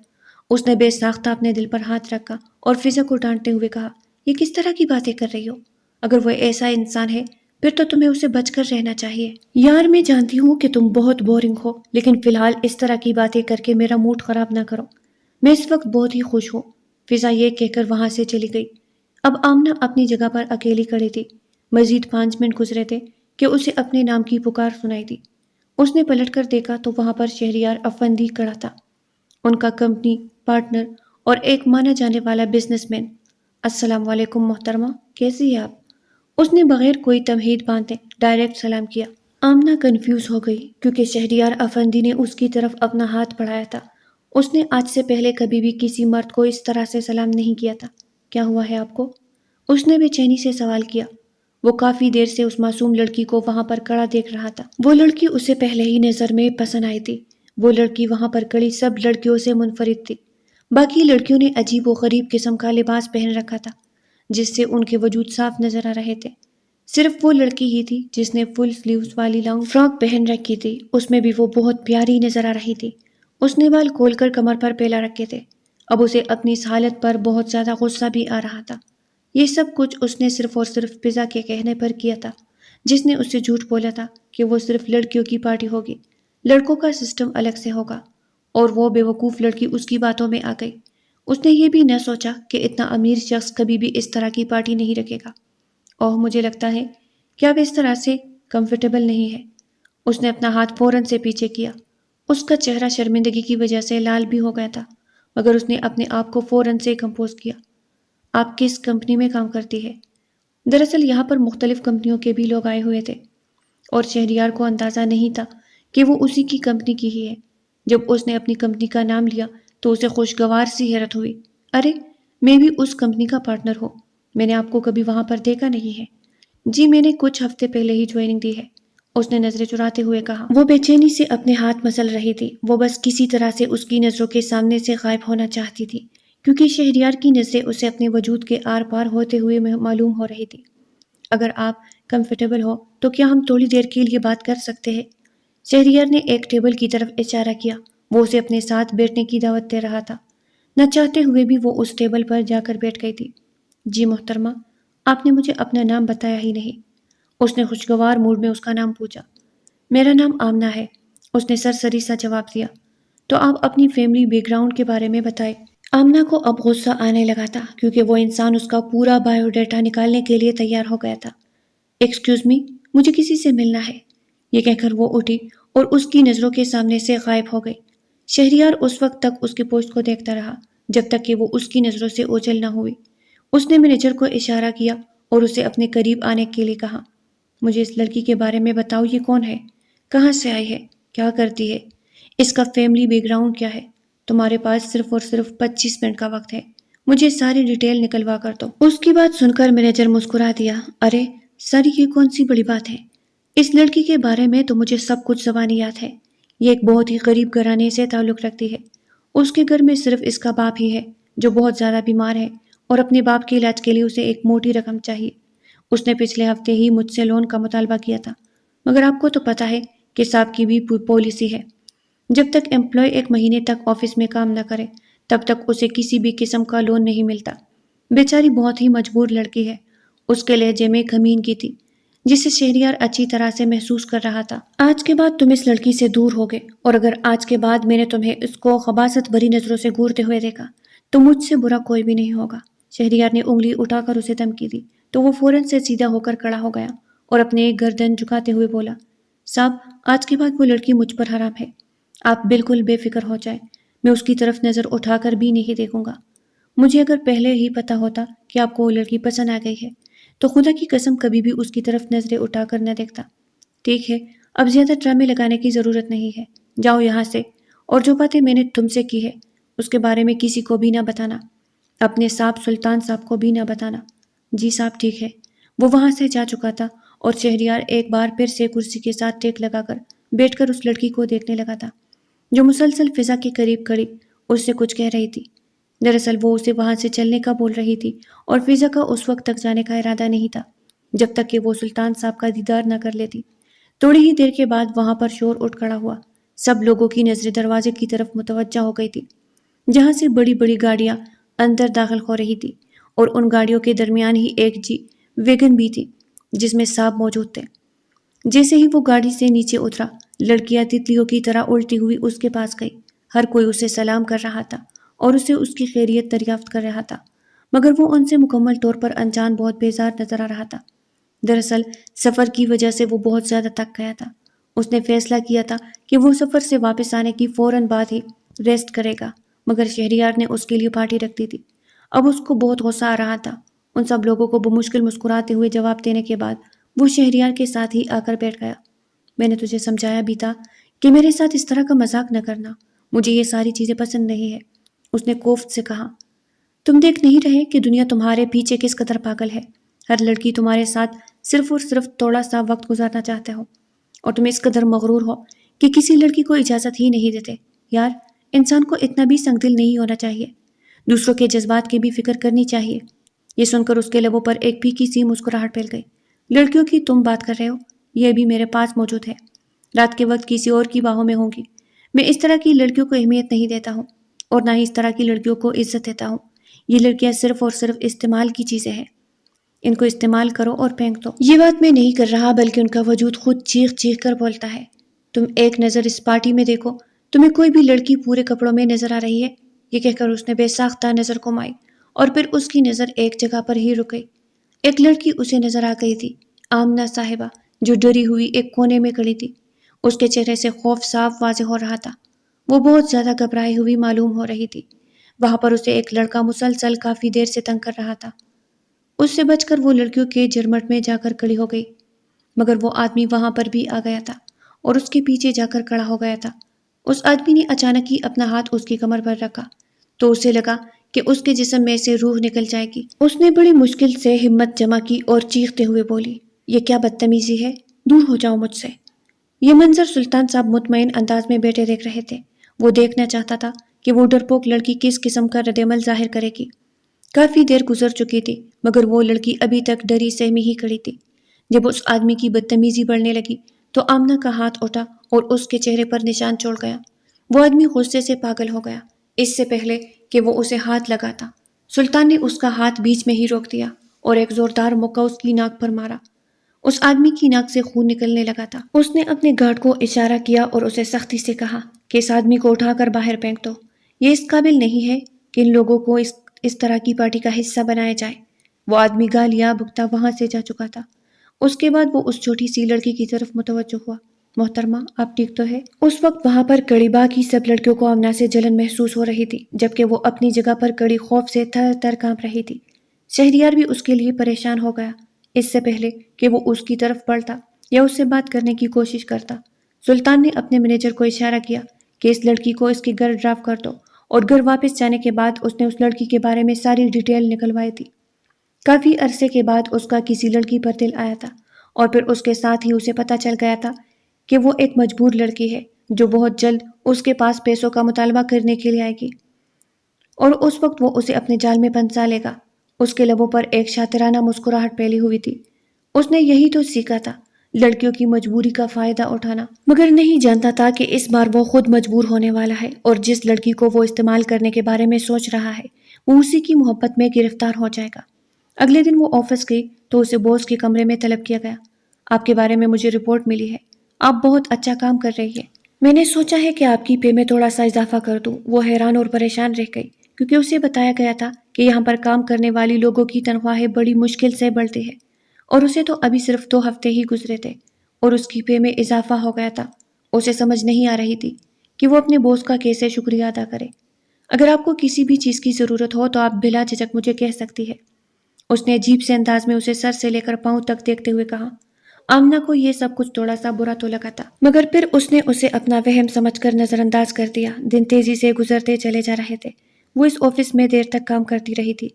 S1: اس نے بے ساختہ اپنے دل پر ہاتھ رکھا اور فضا کو ڈانٹتے ہوئے کہا، یہ کس طرح کی باتیں کر رہی ہو؟ اگر وہ ایسا انسان ہے پھر تو تمہیں اسے بچ کر رہنا چاہیے۔ یار، میں جانتی ہوں کہ تم بہت بورنگ ہو، لیکن فی الحال اس طرح کی باتیں کر کے میرا موڈ خراب نہ کرو۔ میں اس وقت بہت ہی خوش ہوں۔ فضا یہ کہہ کر وہاں سے چلی گئی۔ اب آمنہ اپنی جگہ پر اکیلی کھڑی تھی۔ مزید 5 منٹ گزرے تھے کہ اسے اپنے نام کی پکار سنائی دی۔ اس نے پلٹ کر دیکھا تو وہاں پر شہریار افندی کھڑا تھا، ان کا کمپنی پارٹنر اور ایک مانا جانے والا بزنس مین۔ السلام علیکم محترمہ، کیسی ہیں آپ؟ اس نے بغیر کوئی تمہید باندھے ڈائریکٹ سلام کیا۔ آمنہ کنفیوز ہو گئی کیونکہ شہریار افندی نے اس کی طرف اپنا ہاتھ بڑھایا تھا۔ اس نے آج سے پہلے کبھی بھی کسی مرد کو اس طرح سے سلام نہیں کیا تھا۔ کیا ہوا ہے آپ کو؟ اس نے بے چینی سے سوال کیا۔ وہ کافی دیر سے اس معصوم لڑکی کو وہاں پر کھڑا دیکھ رہا تھا۔ وہ لڑکی اسے پہلے ہی نظر میں پسند آئی تھی۔ وہ لڑکی وہاں پر کھڑی سب لڑکیوں سے منفرد تھی۔ باقی لڑکیوں نے عجیب و غریب قسم کا لباس پہن رکھا تھا جس سے ان کے وجود صاف نظر آ رہے تھے۔ صرف وہ لڑکی ہی تھی جس نے فل سلیوز والی لانگ فراک پہن رکھی تھی، اس میں بھی وہ بہت پیاری نظر آ رہی تھی۔ اس نے بال کھول کر کمر پر پھیلا رکھے تھے۔ اب اسے اپنی اس حالت پر بہت زیادہ غصہ بھی آ رہا تھا۔ یہ سب کچھ اس نے صرف اور صرف فضا کے کہنے پر کیا تھا، جس نے اس سے جھوٹ بولا تھا کہ وہ صرف لڑکیوں کی پارٹی ہوگی، لڑکوں کا سسٹم الگ سے ہوگا، اور وہ بے وقوف لڑکی اس کی باتوں میں آ گئی۔ اس نے یہ بھی نہ سوچا کہ اتنا امیر شخص کبھی بھی اس طرح کی پارٹی نہیں رکھے گا۔ اوہ، مجھے لگتا ہے کہ اب اس طرح سے کمفرٹیبل نہیں ہے۔ اس نے اپنا ہاتھ فوراً سے پیچھے کیا۔ اس کا چہرہ شرمندگی کی وجہ سے لال بھی ہو گیا تھا، مگر اس نے اپنے آپ کو فوراً سے کمپوز کیا۔ آپ کس کمپنی میں کام کرتی ہے؟ دراصل یہاں پر مختلف کمپنیوں کے بھی لوگ آئے ہوئے تھے، اور شہریار کو اندازہ نہیں تھا کہ وہ اسی کی کمپنی کی ہی ہے۔ جب اس نے اپنی کمپنی کا نام لیا تو اسے خوشگوار سی حیرت ہوئی۔ ارے، میں بھی اس کمپنی کا پارٹنر ہوں۔ میں نے آپ کو کبھی وہاں پر دیکھا نہیں ہے۔ جی، میں نے کچھ ہفتے پہلے ہی جوائننگ دی ہے، اس نے نظریں چراتے ہوئے کہا۔ وہ بے چینی سے اپنے ہاتھ مسل رہی تھی۔ وہ بس کسی طرح سے اس کی نظروں کے سامنے سے غائب ہونا چاہتی تھی، کیونکہ شہریار کی نظریں اسے اپنے وجود کے آر پار ہوتے ہوئے معلوم ہو رہی تھی۔ اگر آپ کمفرٹیبل ہو تو کیا ہم تھوڑی دیر کے لیے بات کر سکتے ہیں؟ شہریار نے ایک ٹیبل کی طرف اشارہ کیا۔ وہ اسے اپنے ساتھ بیٹھنے کی دعوت دے رہا تھا۔ نہ چاہتے ہوئے بھی وہ اس ٹیبل پر جا کر بیٹھ گئی تھی۔ جی محترمہ، آپ نے مجھے اپنا نام بتایا ہی نہیں۔ اس نے خوشگوار موڈ میں اس کا نام پوچھا۔ میرا نام آمنہ ہے، اس نے سرسری سا جواب دیا۔ تو آپ اپنی فیملی بیک گراؤنڈ کے بارے میں بتائیں۔ آمنہ کو اب غصہ آنے لگا تھا کیونکہ وہ انسان اس کا پورا بایو ڈیٹا نکالنے کے لیے تیار ہو گیا تھا۔ ایکسکیوز می، مجھے کسی سے ملنا ہے، یہ کہہ کر وہ اٹھی اور اس کی نظروں کے سامنے سے غائب ہو گئی۔ شہریار اس وقت تک اس کے پوسٹ کو دیکھتا رہا جب تک کہ وہ اس کی نظروں سے اوجھل نہ ہوئی۔ اس نے مینیجر کو اشارہ کیا اور اسے اپنے قریب آنے کے لیے کہا۔ مجھے اس لڑکی کے بارے میں بتاؤ، یہ کون ہے؟ کہاں سے آئی ہے؟ کیا کرتی ہے؟ اس کا فیملی بیک گراؤنڈ کیا ہے؟ تمہارے پاس صرف اور صرف 25 منٹ کا وقت ہے، مجھے ساری ڈیٹیل نکلوا کر دو۔ اس کی بات سن کر مینیجر مسکرا دیا۔ ارے سر، یہ کون سی بڑی بات ہے؟ اس لڑکی کے بارے میں تو مجھے سب کچھ زبانی یاد ہے۔ یہ ایک بہت ہی غریب گھرانے سے تعلق رکھتی ہے۔ اس کے گھر میں صرف اس کا باپ ہی ہے جو بہت زیادہ بیمار ہے اور اپنے باپ کے علاج کے لیے اسے ایک موٹی رقم چاہیے۔ اس نے پچھلے ہفتے ہی مجھ سے لون کا مطالبہ کیا تھا، مگر آپ کو تو پتہ ہے کہ صاحب کی بھی پالیسی ہے، جب تک امپلائی 1 مہینے تک آفس میں کام نہ کرے تب تک اسے کسی بھی قسم کا لون نہیں ملتا۔ بیچاری بہت ہی مجبور لڑکی ہے۔ اس کے لہجے میں غمگینی تھی جسے شہریار اچھی طرح سے محسوس کر رہا تھا۔ آج کے بعد تم اس لڑکی سے دور ہوگے، اور اگر آج کے بعد میں نے تمہیں اس کو خباثت بھری نظروں سے گھورتے ہوئے دیکھا تو مجھ سے برا کوئی بھی نہیں ہوگا۔ شہریار نے انگلی اٹھا کر اسے دھمکی دی تو وہ فوراً سے سیدھا ہو کر کھڑا ہو گیا اور اپنے گردن جھکاتے ہوئے بولا، صاحب آج کے بعد وہ لڑکی مجھ پر حرام ہے، آپ بالکل بے فکر ہو جائیں، میں اس کی طرف نظر اٹھا کر بھی نہیں دیکھوں گا۔ مجھے اگر پہلے ہی پتا ہوتا کہ آپ کو وہ لڑکی پسند آ گئی ہے تو خدا کی قسم کبھی بھی اس کی طرف نظریں اٹھا کر نہ دیکھتا۔ ٹھیک ہے، اب زیادہ ڈرامے لگانے کی ضرورت نہیں ہے، جاؤ یہاں سے، اور جو باتیں میں نے تم سے کی ہے اس کے بارے میں کسی کو بھی نہ بتانا، اپنے صاحب سلطان صاحب کو بھی نہ بتانا۔ جی صاحب ٹھیک ہے۔ وہ وہاں سے جا چکا تھا اور شہریار ایک بار پھر سے کرسی کے ساتھ ٹیک لگا کر بیٹھ کر اس لڑکی کو دیکھنے لگا تھا جو مسلسل فضا کے قریب کھڑی اس سے کچھ کہہ رہی تھی۔ دراصل وہ اسے وہاں سے چلنے کا بول رہی تھی اور فضا کا اس وقت تک جانے کا ارادہ نہیں تھا جب تک کہ وہ سلطان صاحب کا دیدار نہ کر لیتی۔ تھوڑی ہی دیر کے بعد وہاں پر شور اٹھ کھڑا ہوا۔ سب لوگوں کی نظریں دروازے کی طرف متوجہ ہو گئی تھی جہاں سے بڑی بڑی گاڑیاں اندر داخل ہو رہی تھی، اور ان گاڑیوں کے درمیان ہی ایک ویگن بھی تھی جس میں صاحب موجود تھے۔ جیسے ہی وہ گاڑی سے نیچے اترا، لڑکیاں تتلیوں کی طرح الٹی ہوئی اس کے پاس گئی۔ ہر کوئی اسے سلام کر رہا تھا اور اسے اس کی خیریت دریافت کر رہا تھا، مگر وہ ان سے مکمل طور پر انجان بہت بیزار نظر آ رہا تھا۔ دراصل سفر کی وجہ سے وہ بہت زیادہ تھک گیا تھا۔ اس نے فیصلہ کیا تھا کہ وہ سفر سے واپس آنے کی فوراً بعد ہی ریسٹ کرے گا، مگر شہریار نے اس کے لیے پارٹی رکھ دی تھی۔ اب اس کو بہت غصہ آ رہا تھا۔ ان سب لوگوں کو بمشکل مسکراتے ہوئے جواب دینے کے بعد وہ شہریار کے ساتھ ہی آ کر بیٹھ گیا۔ میں نے تجھے سمجھایا بھی تھا کہ میرے ساتھ اس طرح کا مذاق نہ کرنا، مجھے یہ ساری چیزیں پسند نہیں ہے، اس نے کوفت سے کہا۔ تم دیکھ نہیں رہے کہ دنیا تمہارے پیچھے کس قدر پاگل ہے؟ ہر لڑکی تمہارے ساتھ صرف اور صرف تھوڑا سا وقت گزارنا چاہتے ہو، اور تم اس قدر مغرور ہو کہ کسی لڑکی کو اجازت ہی نہیں دیتے۔ یار، انسان کو اتنا بھی سنگ دل نہیں ہونا چاہیے، دوسروں کے جذبات کی بھی فکر کرنی چاہیے۔ یہ سن کر اس کے لبوں پر ایک پھیکی سی مسکراہٹ پھیل گئی۔ لڑکیوں کی تم بات کر رہے ہو، یہ بھی میرے پاس موجود ہے، رات کے وقت کسی اور کی باہوں میں ہوں گی۔ میں اس طرح کی لڑکیوں کو اہمیت نہیں دیتا ہوں اور نہ ہی اس طرح کی لڑکیوں کو عزت دیتا ہوں۔ یہ لڑکیاں صرف اور صرف استعمال کی چیزیں ہیں، ان کو استعمال کرو اور پھینک دو۔ یہ بات میں نہیں کر رہا بلکہ ان کا وجود خود چیخ چیخ کر بولتا ہے۔ تم ایک نظر اس پارٹی میں دیکھو، تمہیں کوئی بھی لڑکی پورے کپڑوں میں نظر آ رہی ہے؟ یہ کہہ کر اس نے بے ساختہ نظر گھمائی اور پھر اس کی نظر ایک جگہ پر ہی رک گئی۔ ایک لڑکی اسے نظر آ گئی تھی، آمنہ صاحبہ، جو ڈری ہوئی ایک کونے میں کھڑی تھی۔ اس کے چہرے سے خوف صاف واضح ہو رہا تھا، وہ بہت زیادہ گھبرائی ہوئی معلوم ہو رہی تھی۔ وہاں پر اسے ایک لڑکا مسلسل کافی دیر سے تنگ کر رہا تھا۔ اس سے بچ کر وہ لڑکیوں کے جرمٹ میں جا کر کھڑی ہو گئی، مگر وہ آدمی وہاں پر بھی آ گیا تھا اور اس کے پیچھے جا کر کھڑا ہو گیا تھا۔ اس آدمی نے اچانک ہی اپنا ہاتھ اس کی کمر پر رکھا تو اسے لگا کہ اس کے جسم میں سے روح نکل جائے گی۔ اس نے بڑی مشکل سے ہمت جمع کی اور چیختے ہوئے بولی، یہ کیا بدتمیزی ہے، دور ہو جاؤ مجھ سے۔ یہ منظر سلطان صاحب مطمئن انداز میں بیٹھے دیکھ رہے تھے۔ وہ دیکھنا چاہتا تھا کہ وہ ڈرپوک لڑکی کس قسم کا رد عمل ظاہر کرے گی۔ کافی دیر گزر چکی تھی مگر وہ لڑکی ابھی تک ڈری سہمی ہی کھڑی تھی۔ جب اس آدمی کی بدتمیزی بڑھنے لگی تو آمنہ کا ہاتھ اٹھا اور اس کے چہرے پر نشان چھوڑ گیا۔ وہ آدمی غصے سے پاگل ہو گیا۔ اس سے پہلے کہ وہ اسے ہاتھ لگاتا، سلطان نے اس کا ہاتھ بیچ میں ہی روک دیا اور ایک زوردار مکہ اس کی ناک پر مارا۔ اس آدمی کی ناک سے خون نکلنے لگا تھا۔ اس نے اپنے گارڈ کو اشارہ کیا اور اسے سختی سے کہا کہ اس آدمی کو اٹھا کر باہر پھینک دو۔ یہ اس قابل نہیں ہے کہ ان لوگوں کو اس طرح کی پارٹی کا حصہ بنایا جائے۔ وہ آدمی گالیاں بکتا وہاں سے جا چکا تھا۔ اس کے بعد وہ اس چھوٹی سی لڑکی کی طرف متوجہ ہوا۔ محترمہ، آپ ٹھیک تو ہے؟ اس وقت وہاں پر کڑی باقی سب لڑکیوں کو آمنہ سے جلن محسوس ہو رہی تھی، جبکہ وہ اپنی جگہ پر کڑی خوف سے تھر تھر کانپ رہی تھی۔ شہریار بھی اس کے لیے پریشان ہو گیا۔ اس سے پہلے کہ وہ اس کی طرف بڑھتا یا اس سے بات کرنے کی کوشش کرتا، سلطان نے اپنے مینیجر کو اشارہ کیا کہ اس لڑکی کو اس کے گھر ڈراپ کر دو، اور گھر واپس جانے کے بعد اس نے اس لڑکی کے بارے میں ساری ڈیٹیل نکلوائی تھی۔ کافی عرصے کے بعد اس کا کسی لڑکی پر دل آیا تھا، اور پھر اس کے ساتھ ہی اسے پتہ چل گیا تھا کہ وہ ایک مجبور لڑکی ہے جو بہت جلد اس کے پاس پیسوں کا مطالبہ کرنے کے لیے آئے گی، اور اس وقت وہ اسے اپنے جال میں پھنسا لے گا۔ اس کے لبوں پر ایک شاطرانہ مسکراہٹ پھیلی ہوئی تھی۔ اس نے یہی تو سیکھا تھا، لڑکیوں کی مجبوری کا فائدہ اٹھانا، مگر نہیں جانتا تھا کہ اس بار وہ خود مجبور ہونے والا ہے، اور جس لڑکی کو وہ استعمال کرنے کے بارے میں سوچ رہا ہے وہ اسی کی محبت میں گرفتار ہو جائے گا۔ اگلے دن وہ آفس گئی تو اسے باس کے کمرے میں طلب کیا گیا۔ آپ کے بارے میں مجھے رپورٹ ملی ہے، آپ بہت اچھا کام کر رہی ہے، میں نے سوچا ہے کہ آپ کی پے میں تھوڑا سا اضافہ کر دوں۔ وہ حیران اور پریشان رہ گئی، کیونکہ اسے بتایا گیا تھا کہ یہاں پر کام کرنے والی لوگوں کی تنخواہیں بڑی مشکل سے بڑھتی ہے، اور اسے تو ابھی صرف 2 ہفتے ہی گزرے تھے اور اس کی پے میں اضافہ ہو گیا تھا۔ اسے سمجھ نہیں آ رہی تھی کہ وہ اپنے باس کا کیسے شکریہ ادا کرے۔ اگر آپ کو کسی بھی چیز کی ضرورت ہو تو آپ بلا جھجک مجھے کہہ سکتی ہے، اس نے عجیب سے انداز میں اسے سر سے لے کر پاؤں تک دیکھتے ہوئے کہا۔ آمنہ کو یہ سب کچھ تھوڑا سا برا تو لگا تھا، مگر پھر اس نے اسے اپنا وہم سمجھ کر نظر انداز کر دیا۔ دن تیزی سے گزرتے چلے جا رہے تھے۔ وہ اس آفس میں دیر تک کام کرتی رہی تھی۔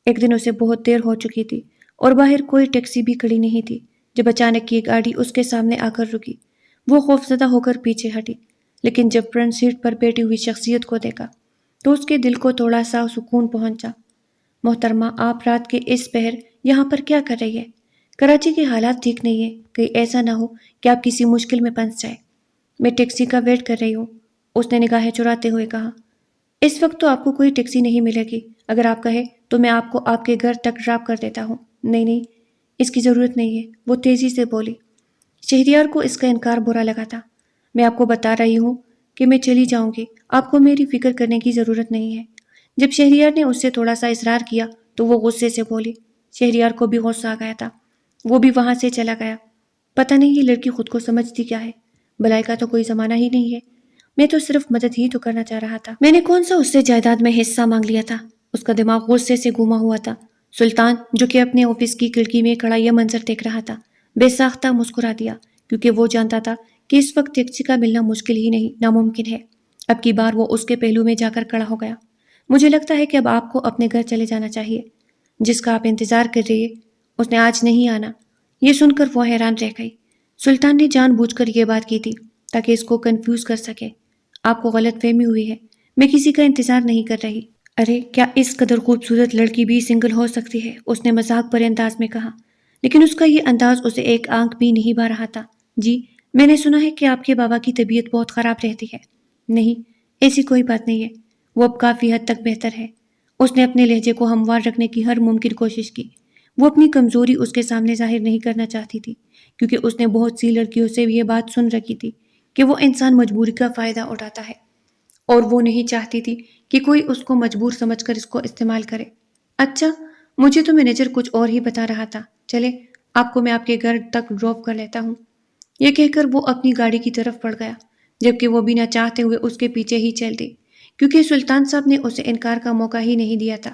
S1: ایک دن اسے بہت دیر ہو چکی تھی اور باہر کوئی ٹیکسی بھی کھڑی نہیں تھی، جب اچانک یہ گاڑی اس کے سامنے آ کر رکی۔ وہ خوفزدہ ہو کر پیچھے ہٹی، لیکن جب فرنٹ سیٹ پر بیٹھی ہوئی شخصیت کو دیکھا تو اس کے دل کو تھوڑا سا سکون پہنچا۔ محترمہ، آپ رات کے اس پہر یہاں پر کیا کر رہی ہے؟ کراچی کے حالات ٹھیک نہیں ہے، کہیں ایسا نہ ہو کہ آپ کسی مشکل میں پھنس جائے۔ میں ٹیکسی کا ویٹ کر رہی ہوں، اس نے نگاہیں چراتے ہوئے کہا۔ اس وقت تو آپ کو کوئی ٹیکسی نہیں ملے گی، اگر آپ کہے تو میں آپ کو آپ کے گھر تک ڈراپ کر دیتا ہوں۔ نہیں نہیں، اس کی ضرورت نہیں ہے، وہ تیزی سے بولی۔ شہریار کو اس کا انکار برا لگا تھا۔ میں آپ کو بتا رہی ہوں کہ میں چلی جاؤں گی، آپ کو میری فکر کرنے کی ضرورت نہیں ہے۔ جب شہریار نے اس سے تھوڑا سا اصرار کیا تو وہ غصے سے بولی۔ شہریار کو بھی غصہ آ گیا تھا، وہ بھی وہاں سے چلا گیا۔ پتہ نہیں یہ لڑکی خود کو سمجھتی کیا ہے، بلائی کا تو کوئی زمانہ ہی نہیں ہے، میں تو صرف مدد ہی تو کرنا چاہ رہا تھا۔ میں نے کون سا اس سے جائیداد میں حصہ مانگ لیا تھا؟ اس کا دماغ غصے سے گھوما ہوا تھا۔ سلطان، جو کہ اپنے آفس کی کھڑکی میں کھڑا یہ منظر دیکھ رہا تھا، بے ساختہ مسکرا دیا، کیونکہ وہ جانتا تھا کہ اس وقت ٹیکسی کا ملنا مشکل ہی نہیں، ناممکن ہے۔ اب کی بار وہ اس کے پہلو میں جا کر کھڑا ہو گیا۔ مجھے لگتا ہے کہ اب آپ کو اپنے گھر چلے جانا چاہیے، جس کا آپ انتظار کر رہی ہے اس نے آج نہیں آنا۔ یہ سن کر وہ حیران رہ گئی۔ سلطان نے جان بوجھ کر یہ بات کی تھی تاکہ اس کو کنفیوز کر سکے۔ آپ کو غلط فہمی ہوئی ہے، میں کسی کا انتظار نہیں کر رہی۔ ارے کیا اس قدر خوبصورت لڑکی بھی سنگل ہو سکتی ہے؟ اس نے مذاق بھرے انداز میں کہا، لیکن اس کا یہ انداز اسے ایک آنکھ بھی نہیں بھا رہا تھا۔ جی، میں نے سنا ہے کہ آپ کے بابا کی طبیعت بہت خراب رہتی ہے۔ نہیں، ایسی کوئی بات نہیں ہے، وہ اب کافی حد تک بہتر ہے۔ اس نے اپنے لہجے کو ہموار رکھنے کی ہر ممکن کوشش کی۔ وہ اپنی کمزوری اس کے سامنے ظاہر نہیں کرنا چاہتی تھی، کیونکہ اس نے بہت سی لڑکیوں سے یہ بات سن رکھی تھی کہ وہ انسان مجبوری کا فائدہ اٹھاتا ہے، اور وہ نہیں چاہتی تھی کہ کوئی اس کو مجبور سمجھ کر اس کو استعمال کرے۔ اچھا، مجھے تو مینیجر کچھ اور ہی بتا رہا تھا، چلے آپ کو میں آپ کے گھر تک ڈراپ کر لیتا ہوں۔ یہ کہہ کر وہ اپنی گاڑی کی طرف بڑھ گیا، جبکہ وہ بنا چاہتے ہوئے اس کے پیچھے ہی چل دی، کیونکہ سلطان صاحب نے اسے انکار کا موقع ہی نہیں دیا تھا۔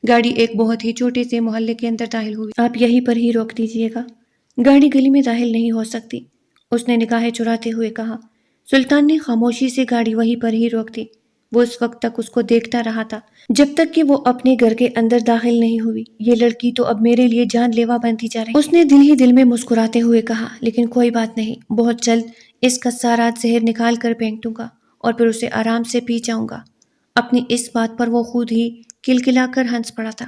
S1: گاڑی ایک بہت ہی چھوٹے سے محلے کے اندر داخل ہوئی۔ آپ یہیں پر ہی روک دیجئے گا، گاڑی گلی میں داخل نہیں ہو سکتی، اس نے نگاہیں چراتے ہوئے کہا۔ سلطان نے خاموشی سے گاڑی وہیں پر ہی روک دی۔ وہ اس وقت تک اس کو دیکھتا رہا تھا جب تک کہ وہ اپنے گھر کے اندر داخل نہیں ہوئی۔ یہ لڑکی تو اب میرے لیے جان لیوا بنتی جا رہی، اس نے دل ہی دل میں مسکراتے ہوئے کہا، لیکن کوئی بات نہیں، بہت جلد اس کا سارا زہر نکال کر پھینک دوں گا اور پھر اسے آرام سے پی جاؤں گا۔ اپنی اس بات پر وہ خود ہی کلکلا کر ہنس پڑا تھا۔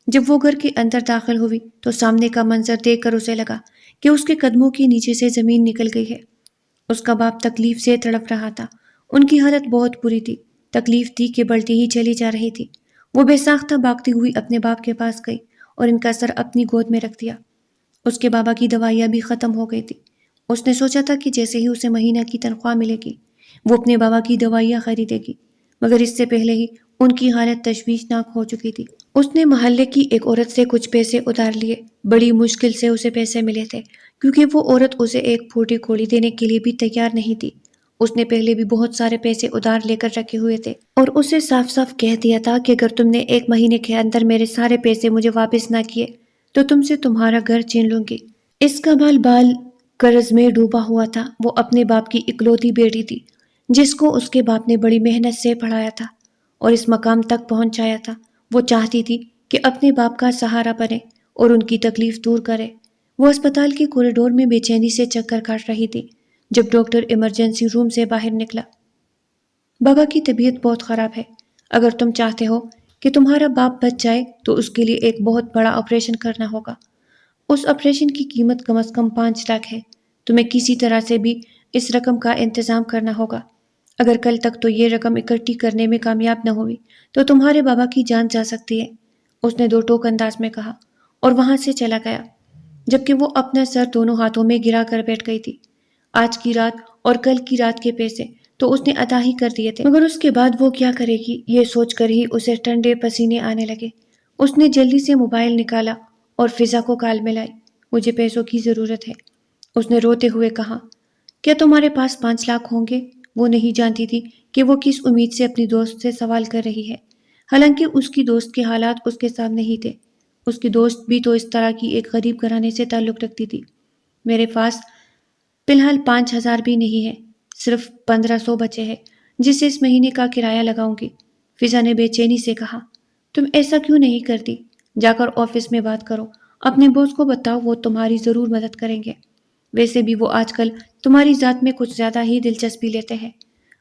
S1: جب وہ گھر کے اندر داخل ہوئی تو سامنے کا منظر دیکھ کر اسے لگا کہ اس کے قدموں کے نیچے سے زمین نکل گئی ہے۔ اس کا باپ تکلیف سے تڑپ رہا تھا۔ ان کی حالت بہت بری تھی، تکلیف تھی کہ بڑھتی ہی چلی جا رہی تھی۔ وہ بے ساختہ بھاگتی ہوئی اپنے باپ کے پاس گئی اور ان کا سر اپنی گود میں رکھ دیا۔ اس کے بابا کی دوائیاں بھی ختم ہو گئی تھی۔ اس نے سوچا تھا کہ جیسے ہی اسے مہینہ کی تنخواہ ملے گی وہ اپنے بابا کی دوائیاں خریدے گی، مگر اس سے پہلے ہی ان کی حالت تشویشناک ہو چکی تھی۔ اس نے محلے کی ایک عورت سے کچھ پیسے ادھار لیے، بڑی مشکل سے اسے پیسے ملے تھے، کیونکہ وہ عورت اسے ایک پھوٹی کوڑی دینے کے لیے بھی تیار نہیں تھی۔ اس نے پہلے بھی بہت سارے پیسے ادھار لے کر رکھے ہوئے تھے اور اسے صاف صاف کہہ دیا تھا کہ اگر تم نے 1 مہینے کے اندر میرے سارے پیسے مجھے واپس نہ کیے تو تم سے تمہارا گھر چھین لوں گی۔ اس کا بال قرض میں ڈوبا ہوا تھا۔ وہ اپنے باپ کی اکلوتی بیٹی تھی جس کو اس کے باپ نے بڑی محنت سے پڑھایا تھا اور اس مقام تک پہنچایا تھا۔ وہ چاہتی تھی کہ اپنے باپ کا سہارا بنے اور ان کی تکلیف دور کرے۔ وہ اسپتال کے کوریڈور میں بے چینی سے چکر کاٹ رہی تھی جب ڈاکٹر ایمرجنسی روم سے باہر نکلا۔ بابا کی طبیعت بہت خراب ہے، اگر تم چاہتے ہو کہ تمہارا باپ بچ جائے تو اس کے لیے ایک بہت بڑا آپریشن کرنا ہوگا۔ اس آپریشن کی قیمت کم از کم 5 لاکھ ہے۔ تمہیں کسی طرح سے بھی اس رقم کا انتظام کرنا ہوگا۔ اگر کل تک تو یہ رقم اکٹھی کرنے میں کامیاب نہ ہوئی تو تمہارے بابا کی جان جا سکتی ہے، اس نے 2 ٹوک انداز میں کہا اور وہاں سے چلا گیا، جبکہ وہ اپنا سر دونوں ہاتھوں میں گرا کر بیٹھ گئی تھی۔ آج کی رات اور کل کی رات کے پیسے تو اس نے ادا ہی کر دیے تھے، مگر اس کے بعد وہ کیا کرے گی یہ سوچ کر ہی اسے ٹھنڈے پسینے آنے لگے۔ اس نے جلدی سے موبائل نکالا اور فضا کو کال ملائی۔ مجھے پیسوں کی ضرورت ہے، اس نے روتے ہوئے کہا۔ کیا تمہارے پاس 5 لاکھ ہوں گے؟ وہ نہیں جانتی تھی کہ وہ کس امید سے اپنی دوست سے سوال کر رہی ہے، حالانکہ اس کی دوست کے حالات اس کے سامنے ہی تھے۔ اس کی دوست بھی تو اس طرح کی ایک غریب گھرانے سے تعلق رکھتی تھی۔ میرے پاس فی الحال 5,000 بھی نہیں ہے، صرف 1,500 بچے ہیں جس سے اس مہینے کا کرایہ لگاؤں گی۔ فضا نے بے چینی سے کہا۔ تم ایسا کیوں نہیں کرتی؟ جا کر آفس میں بات کرو، اپنے باس کو بتاؤ، وہ تمہاری ضرور مدد کریں گے۔ ویسے بھی وہ آج کل تمہاری ذات میں کچھ زیادہ ہی دلچسپی لیتے ہیں۔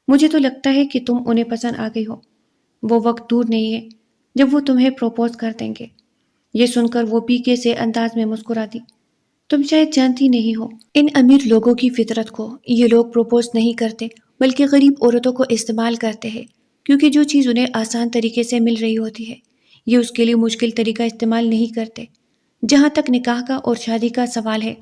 S1: مجھے تو لگتا ہے کہ تم انہیں پسند آ گئی ہو۔ وہ وقت دور نہیں ہے جب وہ تمہیں پروپوز کر دیں گے۔ یہ سن کر وہ پیکے سے انداز میں مسکرا دی۔ تم شاید جانتی نہیں ہو ان امیر لوگوں کی فطرت کو۔ یہ لوگ پروپوز نہیں کرتے بلکہ غریب عورتوں کو استعمال کرتے ہیں، کیونکہ جو چیز انہیں آسان طریقے سے مل رہی ہوتی ہے یہ اس کے لیے مشکل طریقہ استعمال نہیں کرتے۔ جہاں تک نکاح کا اور شادی کا سوال ہے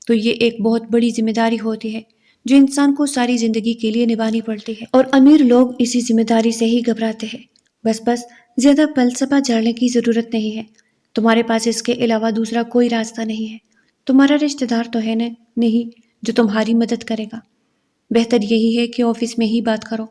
S1: تو یہ ایک بہت بڑی ذمہ داری ہوتی ہے جو انسان کو ساری زندگی کے لیے نبھانی پڑتی ہے، اور امیر لوگ اسی ذمہ داری سے ہی گھبراتے ہیں۔ بس زیادہ فلسفہ جھاڑنے کی ضرورت نہیں ہے، تمہارے پاس اس کے علاوہ دوسرا کوئی راستہ نہیں ہے۔ تمہارا رشتہ دار تو ہے نہیں جو تمہاری مدد کرے گا۔ بہتر یہی ہے کہ آفس میں ہی بات کرو۔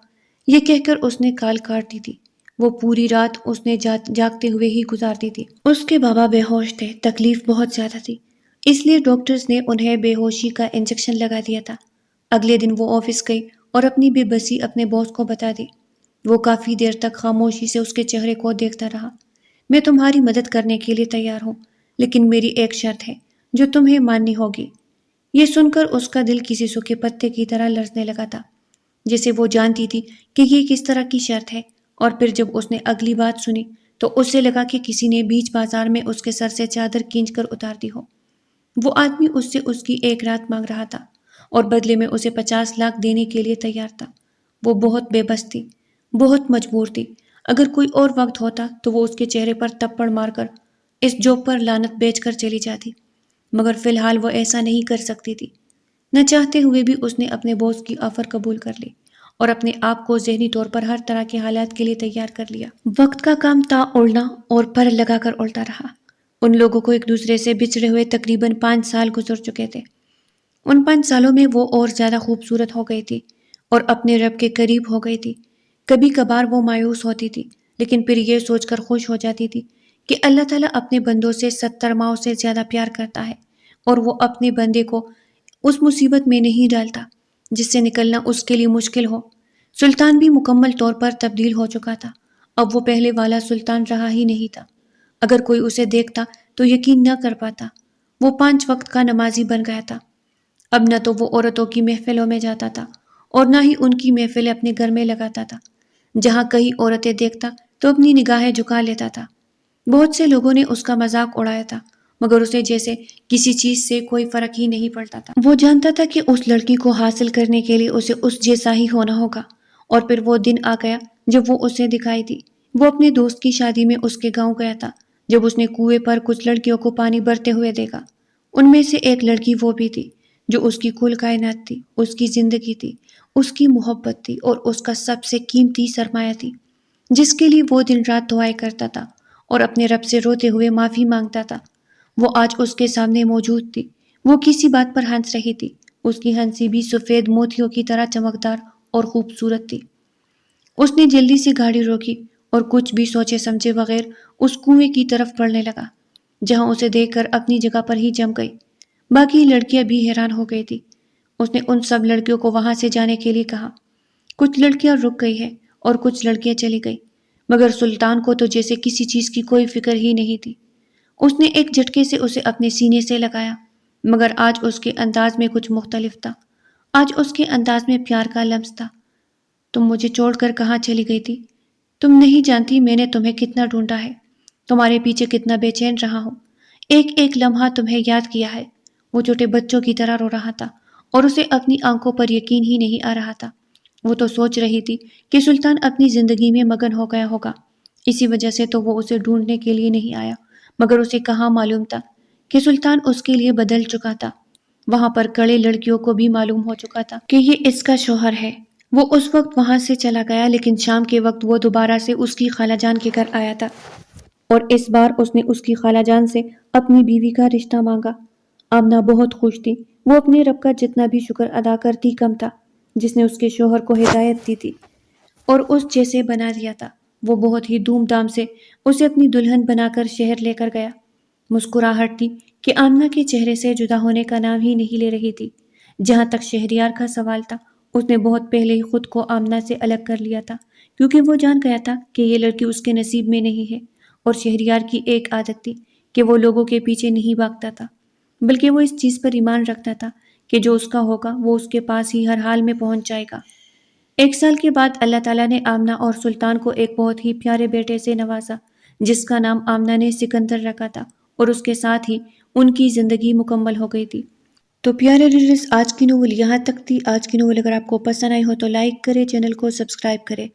S1: یہ کہہ کر اس نے کال کاٹ دی تھی۔ وہ پوری رات اس نے جاگتے ہوئے ہی گزار دی تھی۔ اس کے بابا بے ہوش تھے، تکلیف بہت زیادہ تھی، اس لیے ڈاکٹرز نے انہیں بے ہوشی کا انجیکشن لگا دیا تھا۔ اگلے دن وہ آفس گئی اور اپنی بے بسی اپنے باس کو بتا دی۔ وہ کافی دیر تک خاموشی سے اس کے چہرے کو دیکھتا رہا۔ میں تمہاری مدد کرنے کے لیے تیار ہوں، لیکن میری ایک شرط ہے جو تمہیں ماننی ہوگی۔ یہ سن کر اس کا دل کسی سوکھے پتے کی طرح لرزنے لگا تھا، جسے وہ جانتی تھی کہ یہ کس طرح کی شرط ہے، اور پھر جب اس نے اگلی بات سنی تو اسے لگا کہ کسی نے بیچ بازار میں اس کے سر سے چادر کھینچ کر اتار دی ہو۔ وہ آدمی اس سے اس کی 1 رات مانگ رہا تھا اور بدلے میں اسے 50 لاکھ دینے کے لیے تیار تھا۔ وہ بہت بے بس تھی، بہت مجبور تھی۔ اگر کوئی اور وقت ہوتا تو وہ اس کے چہرے پر تپڑ مار کر اس جاب پر لعنت بیچ کر چلی جاتی، مگر فی الحال وہ ایسا نہیں کر سکتی تھی۔ نہ چاہتے ہوئے بھی اس نے اپنے باس کی آفر قبول کر لی اور اپنے آپ کو ذہنی طور پر ہر طرح کے حالات کے لیے تیار کر لیا۔ وقت کا کام تھا اڑنا، اور پر لگا کر اڑتا رہا۔ ان لوگوں کو ایک دوسرے سے بچھڑے ہوئے تقریباً 5 سال گزر چکے تھے۔ ان 5 سالوں میں وہ اور زیادہ خوبصورت ہو گئی تھی اور اپنے رب کے قریب ہو گئی تھی۔ کبھی کبھار وہ مایوس ہوتی تھی، لیکن پھر یہ سوچ کر خوش ہو جاتی تھی کہ اللہ تعالیٰ اپنے بندوں سے 70 ماؤں سے زیادہ پیار کرتا ہے اور وہ اپنے بندے کو اس مصیبت میں نہیں ڈالتا جس سے نکلنا اس کے لیے مشکل ہو۔ سلطان بھی مکمل طور پر تبدیل ہو چکا تھا، اب وہ پہلے والا سلطان رہا ہی نہیں تھا۔ اگر کوئی اسے دیکھتا تو یقین نہ کر پاتا، وہ 5 وقت کا نمازی بن گیا تھا۔ اب نہ تو وہ عورتوں کی محفلوں میں جاتا تھا اور نہ ہی ان کی محفلیں اپنے گھر میں لگاتا تھا۔ جہاں کئی عورتیں دیکھتا تو اپنی نگاہیں جھکا لیتا تھا۔ بہت سے لوگوں نے اس کا مذاق اڑایا تھا مگر اسے جیسے کسی چیز سے کوئی فرق ہی نہیں پڑتا تھا۔ وہ جانتا تھا کہ اس لڑکی کو حاصل کرنے کے لیے اسے اس جیسا ہی ہونا ہوگا، اور پھر وہ دن آ گیا جب وہ اسے دکھائی دی۔ وہ اپنے دوست کی شادی میں اس کے گاؤں گیا تھا، جب اس نے کنویں پر کچھ لڑکیوں کو پانی بھرتے ہوئے دیکھا۔ ان میں سے ایک لڑکی وہ بھی تھی جو اس کی کل کائنات تھی، اس کی زندگی تھی، اس کی محبت تھی اور اس کا سب سے قیمتی سرمایہ تھی، جس کے لیے وہ دن رات دعائیں کرتا تھا اور اپنے رب سے روتے ہوئے معافی مانگتا تھا۔ وہ آج اس کے سامنے موجود تھی۔ وہ کسی بات پر ہنس رہی تھی۔ اس کی ہنسی بھی سفید موتیوں کی طرح چمکدار اور خوبصورت تھی۔ اس نے جلدی سے گاڑی روکی اور کچھ بھی سوچے سمجھے بغیر اس کنویں کی طرف بڑھنے لگا، جہاں اسے دیکھ کر اپنی جگہ پر ہی جم گئی۔ باقی لڑکیاں بھی حیران ہو گئی تھی۔ اس نے ان سب لڑکیوں کو وہاں سے جانے کے لیے کہا۔ کچھ لڑکیاں رک گئی ہیں اور کچھ لڑکیاں چلی گئی، مگر سلطان کو تو جیسے کسی چیز کی کوئی فکر ہی نہیں تھی۔ اس نے ایک جھٹکے سے اسے اپنے سینے سے لگایا، مگر آج اس کے انداز میں کچھ مختلف تھا۔ آج اس کے انداز میں پیار کا لمس تھا۔ تم مجھے چھوڑ کر کہاں چلی گئی تھی؟ تم نہیں جانتی میں نے تمہیں کتنا ڈھونڈا ہے، تمہارے پیچھے کتنا بے چین رہا ہوں، ایک ایک لمحہ تمہیں یاد کیا ہے۔ وہ چھوٹے بچوں کی طرح رو رہا تھا اور اسے اپنی آنکھوں پر یقین ہی نہیں آ رہا تھا۔ وہ تو سوچ رہی تھی کہ سلطان اپنی زندگی میں مگن ہو گیا ہوگا، اسی وجہ سے تو وہ اسے ڈھونڈنے کے لیے نہیں آیا، مگر اسے کہاں معلوم تھا کہ سلطان اس کے لیے بدل چکا تھا۔ وہاں پر کڑے لڑکیوں کو بھی معلوم ہو چکا تھا کہ یہ اس کا شوہر ہے۔ وہ اس وقت وہاں سے چلا گیا، لیکن شام کے وقت وہ دوبارہ سے اس کی خالہ جان کے گھر آیا تھا، اور اس بار اس نے اس کی خالہ جان سے اپنی بیوی کا رشتہ مانگا۔ آمنہ بہت خوش تھی۔ وہ اپنے رب کا جتنا بھی شکر ادا کرتی کم تھا، جس نے اس کے شوہر کو ہدایت دی تھی اور اس جیسے بنا دیا تھا۔ وہ بہت ہی دھوم دھام سے اسے اپنی دلہن بنا کر شہر لے کر گیا۔ مسکراہٹ تھی کہ آمنہ کے چہرے سے جدا ہونے کا نام ہی نہیں لے رہی تھی۔ جہاں تک شہریار کا سوال تھا، اس نے بہت پہلے ہی خود کو آمنہ سے الگ کر لیا تھا، کیونکہ وہ جان گیا تھا کہ یہ لڑکی اس کے نصیب میں نہیں ہے۔ اور شہریار کی ایک عادت تھی کہ وہ لوگوں کے پیچھے نہیں بھاگتا تھا، بلکہ وہ اس چیز پر ایمان رکھتا تھا کہ جو اس کا ہوگا وہ اس کے پاس ہی ہر حال میں پہنچ جائے گا۔ 1 سال کے بعد اللہ تعالیٰ نے آمنہ اور سلطان کو ایک بہت ہی پیارے بیٹے سے نوازا، جس کا نام آمنہ نے سکندر رکھا تھا، اور اس کے ساتھ ہی ان کی زندگی مکمل ہو گئی تھی۔ تو پیارے ریڈرز، آج کی ناول یہاں تک تھی۔ آج کی ناول اگر آپ کو پسند آئی ہو تو لائک کرے، چینل کو سبسکرائب کرے۔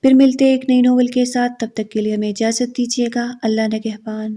S1: پھر ملتے ہیں ایک نئی ناول کے ساتھ، تب تک کے لیے ہمیں اجازت دیجیے گا۔ اللہ نگہبان۔